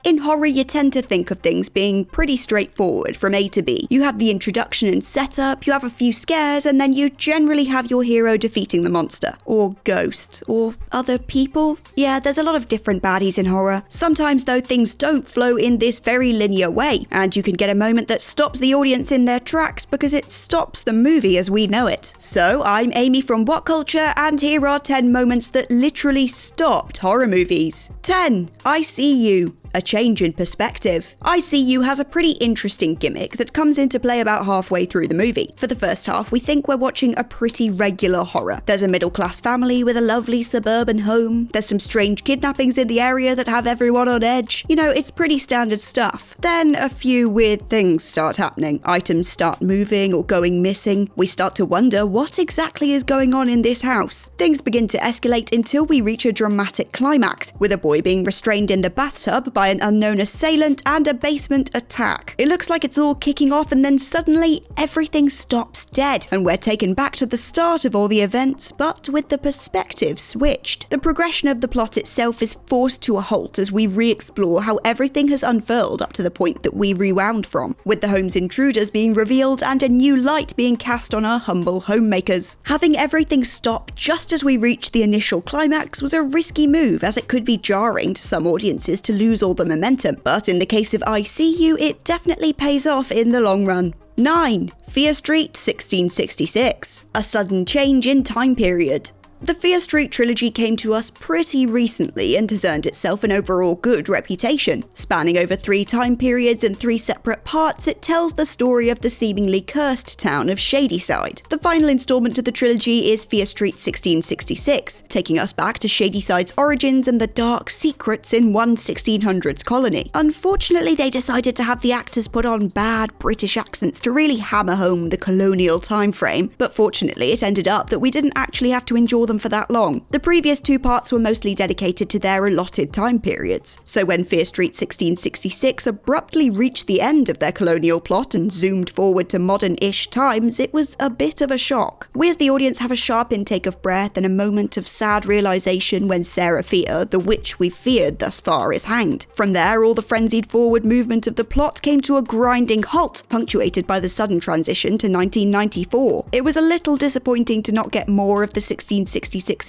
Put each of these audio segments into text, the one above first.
In horror, you tend to think of things being pretty straightforward from A to B. You have the introduction and setup, you have a few scares, and then you generally have your hero defeating the monster, or ghost, or other people. Yeah, there's a lot of different baddies in horror. Sometimes though, things don't flow in this very linear way, and you can get a moment that stops the audience in their tracks because it stops the movie as we know it. So, I'm Amy from What Culture, and here are 10 moments that literally stopped horror movies. 10. I See You. A change in perspective. I See You has a pretty interesting gimmick that comes into play about halfway through the movie. For the first half, we think we're watching a pretty regular horror. There's a middle-class family with a lovely suburban home. There's some strange kidnappings in the area that have everyone on edge. You know, it's pretty standard stuff. Then a few weird things start happening. Items start moving or going missing. We start to wonder what exactly is going on in this house. Things begin to escalate until we reach a dramatic climax, with a boy being restrained in the bathtub by an unknown assailant and a basement attack. It looks like it's all kicking off, and then suddenly everything stops dead and we're taken back to the start of all the events, but with the perspective switched. The progression of the plot itself is forced to a halt as we re-explore how everything has unfurled up to the point that we rewound from, with the home's intruders being revealed and a new light being cast on our humble homemakers. Having everything stop just as we reach the initial climax was a risky move, as it could be jarring to some audiences to lose all the momentum, but in the case of I See You, it definitely pays off in the long run. 9. Fear Street 1666. A sudden change in time period. The Fear Street trilogy came to us pretty recently and has earned itself an overall good reputation. Spanning over 3 time periods and 3 separate parts, it tells the story of the seemingly cursed town of Shadyside. The final installment to the trilogy is Fear Street 1666, taking us back to Shadyside's origins and the dark secrets in one 1600s colony. Unfortunately, they decided to have the actors put on bad British accents to really hammer home the colonial time frame, but fortunately it ended up that we didn't actually have to endure them for that long. The previous 2 parts were mostly dedicated to their allotted time periods, so when Fear Street 1666 abruptly reached the end of their colonial plot and zoomed forward to modern-ish times, it was a bit of a shock. We as the audience have a sharp intake of breath and a moment of sad realization when Sarah Fear, the witch we've feared thus far, is hanged. From there, all the frenzied forward movement of the plot came to a grinding halt, punctuated by the sudden transition to 1994. It was a little disappointing to not get more of the 1666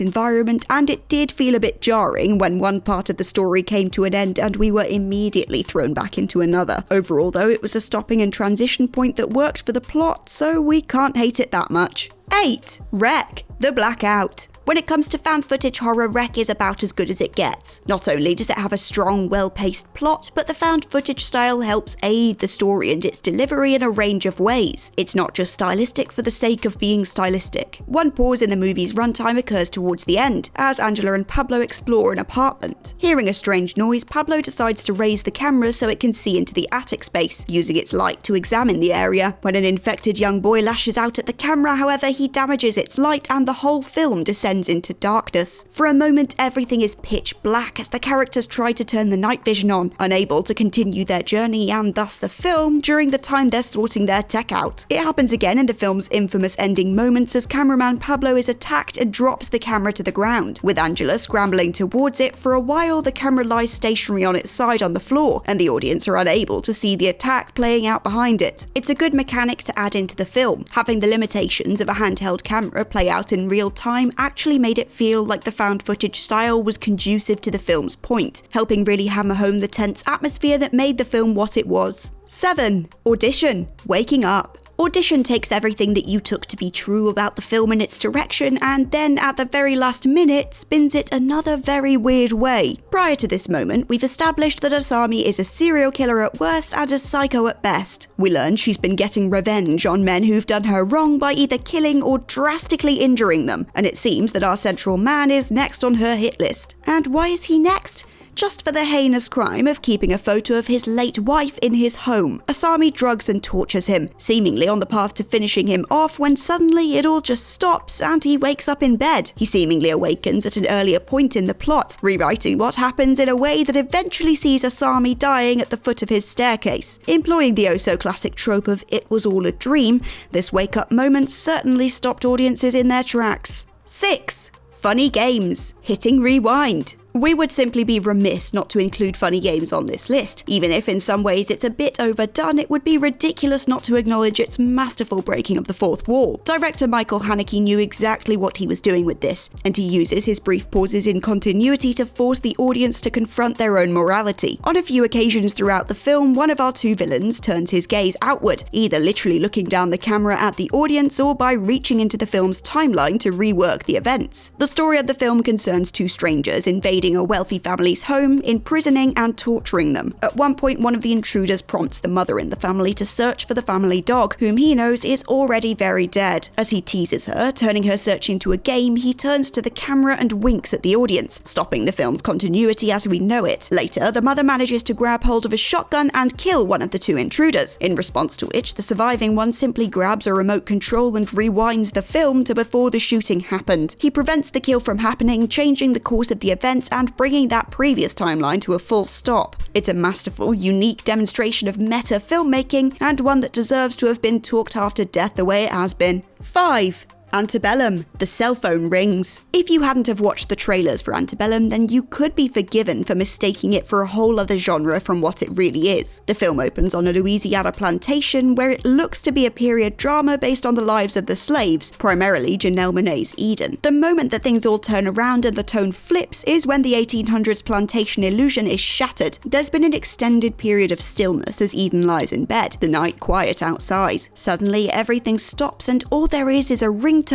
environment, and it did feel a bit jarring when one part of the story came to an end and we were immediately thrown back into another. Overall though, it was a stopping and transition point that worked for the plot, so we can't hate it that much. 8. Wreck. The Blackout. When it comes to found footage horror, Wreck is about as good as it gets. Not only does it have a strong, well-paced plot, but the found footage style helps aid the story and its delivery in a range of ways. It's not just stylistic for the sake of being stylistic. One pause in the movie's runtime occurs towards the end, as Angela and Pablo explore an apartment. Hearing a strange noise, Pablo decides to raise the camera so it can see into the attic space, using its light to examine the area. When an infected young boy lashes out at the camera, however, he damages its light and the whole film descends into darkness. For a moment, everything is pitch black as the characters try to turn the night vision on, unable to continue their journey and thus the film during the time they're sorting their tech out. It happens again in the film's infamous ending moments as cameraman Pablo is attacked and drops the camera to the ground, with Angela scrambling towards it. For a while, the camera lies stationary on its side on the floor, and the audience are unable to see the attack playing out behind it. It's a good mechanic to add into the film. Having the limitations of a handheld camera play out in real time actually made it feel like the found footage style was conducive to the film's point, helping really hammer home the tense atmosphere that made the film what it was. 7. Audition. Waking Up. Audition takes everything that you took to be true about the film and its direction, and then at the very last minute spins it another very weird way. Prior to this moment, we've established that Asami is a serial killer at worst and a psycho at best. We learn she's been getting revenge on men who've done her wrong by either killing or drastically injuring them, and it seems that our central man is next on her hit list. And why is he next? Just for the heinous crime of keeping a photo of his late wife in his home. Asami drugs and tortures him, seemingly on the path to finishing him off, when suddenly it all just stops and he wakes up in bed. He seemingly awakens at an earlier point in the plot, rewriting what happens in a way that eventually sees Asami dying at the foot of his staircase. Employing the oh-so-classic trope of "it was all a dream," this wake-up moment certainly stopped audiences in their tracks. 6. Funny games. Hitting rewind. We would simply be remiss not to include funny games on this list. Even if in some ways it's a bit overdone, it would be ridiculous not to acknowledge its masterful breaking of the fourth wall. Director Michael Haneke knew exactly what he was doing with this, and he uses his brief pauses in continuity to force the audience to confront their own morality. On a few occasions throughout the film, one of our two villains turns his gaze outward, either literally looking down the camera at the audience or by reaching into the film's timeline to rework the events. The story of the film concerns two strangers invading a wealthy family's home, imprisoning and torturing them. At one point, one of the intruders prompts the mother in the family to search for the family dog, whom he knows is already very dead. As he teases her, turning her search into a game, he turns to the camera and winks at the audience, stopping the film's continuity as we know it. Later, the mother manages to grab hold of a shotgun and kill one of the two intruders, in response to which the surviving one simply grabs a remote control and rewinds the film to before the shooting happened. He prevents the kill from happening, changing the course of the event and bringing that previous timeline to a full stop. It's a masterful, unique demonstration of meta filmmaking, and one that deserves to have been talked half to death the way it has been. 5. Antebellum, the cell phone rings. If you hadn't have watched the trailers for Antebellum, then you could be forgiven for mistaking it for a whole other genre from what it really is. The film opens on a Louisiana plantation where it looks to be a period drama based on the lives of the slaves, primarily Janelle Monáe's Eden. The moment that things all turn around and the tone flips is when the 1800s plantation illusion is shattered. There's been an extended period of stillness as Eden lies in bed, the night quiet outside. Suddenly, everything stops and all there is a ringtone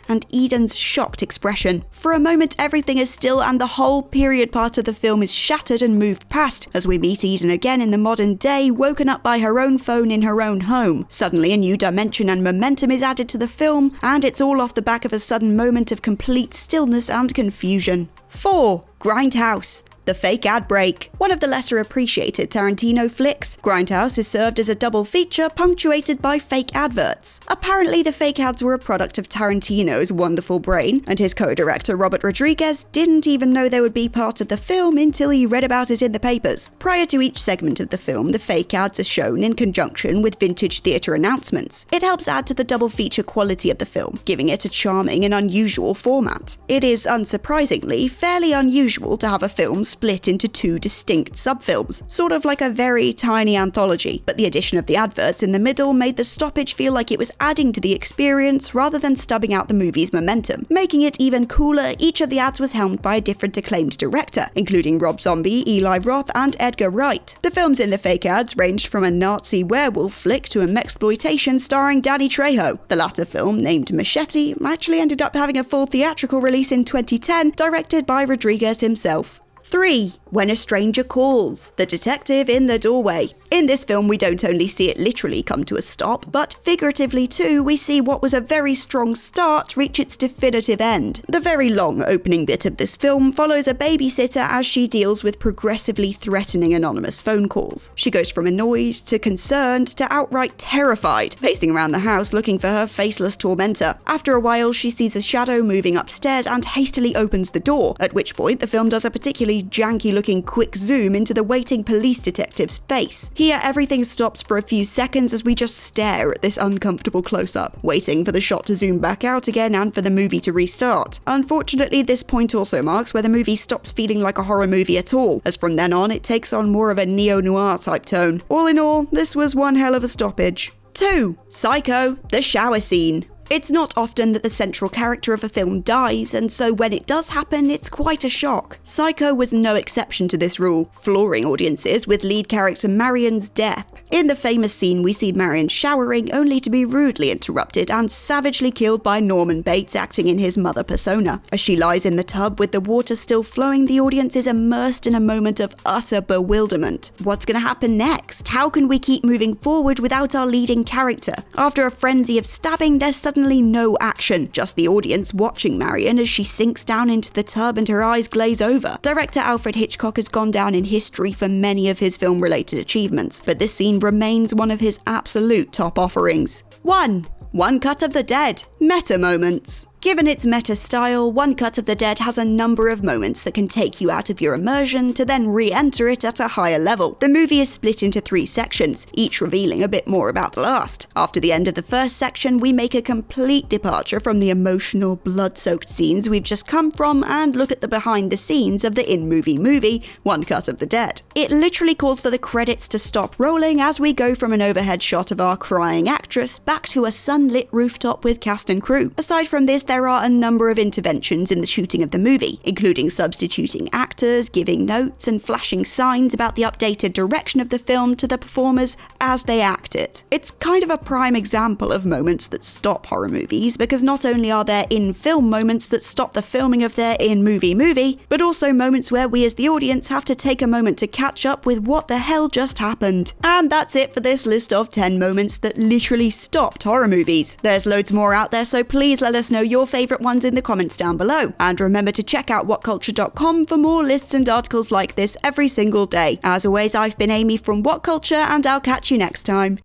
and Eden's shocked expression. For a moment, everything is still and the whole period part of the film is shattered and moved past, as we meet Eden again in the modern day, woken up by her own phone in her own home. Suddenly, a new dimension and momentum is added to the film, and it's all off the back of a sudden moment of complete stillness and confusion. 4. Grindhouse, the fake ad break. One of the lesser appreciated Tarantino flicks, Grindhouse is served as a double feature punctuated by fake adverts. Apparently the fake ads were a product of Tarantino's wonderful brain, and his co-director Robert Rodriguez didn't even know they would be part of the film until he read about it in the papers. Prior to each segment of the film, the fake ads are shown in conjunction with vintage theatre announcements. It helps add to the double feature quality of the film, giving it a charming and unusual format. It is, unsurprisingly, fairly unusual to have a film split into two distinct subfilms, sort of like a very tiny anthology, but the addition of the adverts in the middle made the stoppage feel like it was adding to the experience rather than stubbing out the movie's momentum. Making it even cooler, each of the ads was helmed by a different acclaimed director, including Rob Zombie, Eli Roth, and Edgar Wright. The films in the fake ads ranged from a Nazi werewolf flick to a mexploitation starring Danny Trejo. The latter film, named Machete, actually ended up having a full theatrical release in 2010, directed by Rodriguez himself. 3. When a Stranger Calls, the detective in the doorway. In this film, we don't only see it literally come to a stop, but figuratively too, we see what was a very strong start reach its definitive end. The very long opening bit of this film follows a babysitter as she deals with progressively threatening anonymous phone calls. She goes from annoyed to concerned to outright terrified, pacing around the house looking for her faceless tormentor. After a while, she sees a shadow moving upstairs and hastily opens the door, at which point the film does a particularly janky-looking quick zoom into the waiting police detective's face. Here, everything stops for a few seconds as we just stare at this uncomfortable close-up, waiting for the shot to zoom back out again and for the movie to restart. Unfortunately, this point also marks where the movie stops feeling like a horror movie at all, as from then on it takes on more of a neo-noir type tone. All in all, this was one hell of a stoppage. 2. Psycho, the shower scene. It's not often that the central character of a film dies, and so when it does happen, it's quite a shock. Psycho was no exception to this rule, flooring audiences with lead character Marion's death. In the famous scene, we see Marion showering only to be rudely interrupted and savagely killed by Norman Bates acting in his mother persona. As she lies in the tub with the water still flowing, the audience is immersed in a moment of utter bewilderment. What's going to happen next? How can we keep moving forward without our leading character? After a frenzy of stabbing, there's suddenly no action, just the audience watching Marion as she sinks down into the tub and her eyes glaze over. Director Alfred Hitchcock has gone down in history for many of his film-related achievements, but this scene remains one of his absolute top offerings. 1. One Cut of the Dead, meta moments. Given its meta style, One Cut of the Dead has a number of moments that can take you out of your immersion to then re-enter it at a higher level. The movie is split into 3 sections, each revealing a bit more about the last. After the end of the first section, we make a complete departure from the emotional, blood-soaked scenes we've just come from and look at the behind the scenes of the in-movie movie, One Cut of the Dead. It literally calls for the credits to stop rolling as we go from an overhead shot of our crying actress back to a sunlit rooftop with cast and crew. Aside from this, there are a number of interventions in the shooting of the movie, including substituting actors, giving notes, and flashing signs about the updated direction of the film to the performers as they act it. It's kind of a prime example of moments that stop horror movies, because not only are there in-film moments that stop the filming of their in-movie movie, but also moments where we as the audience have to take a moment to catch up with what the hell just happened. And that's it for this list of 10 moments that literally stopped horror movies. There's loads more out there, so please let us know your favourite ones in the comments down below. And remember to check out whatculture.com for more lists and articles like this every single day. As always, I've been Amy from What Culture, and I'll catch you next time.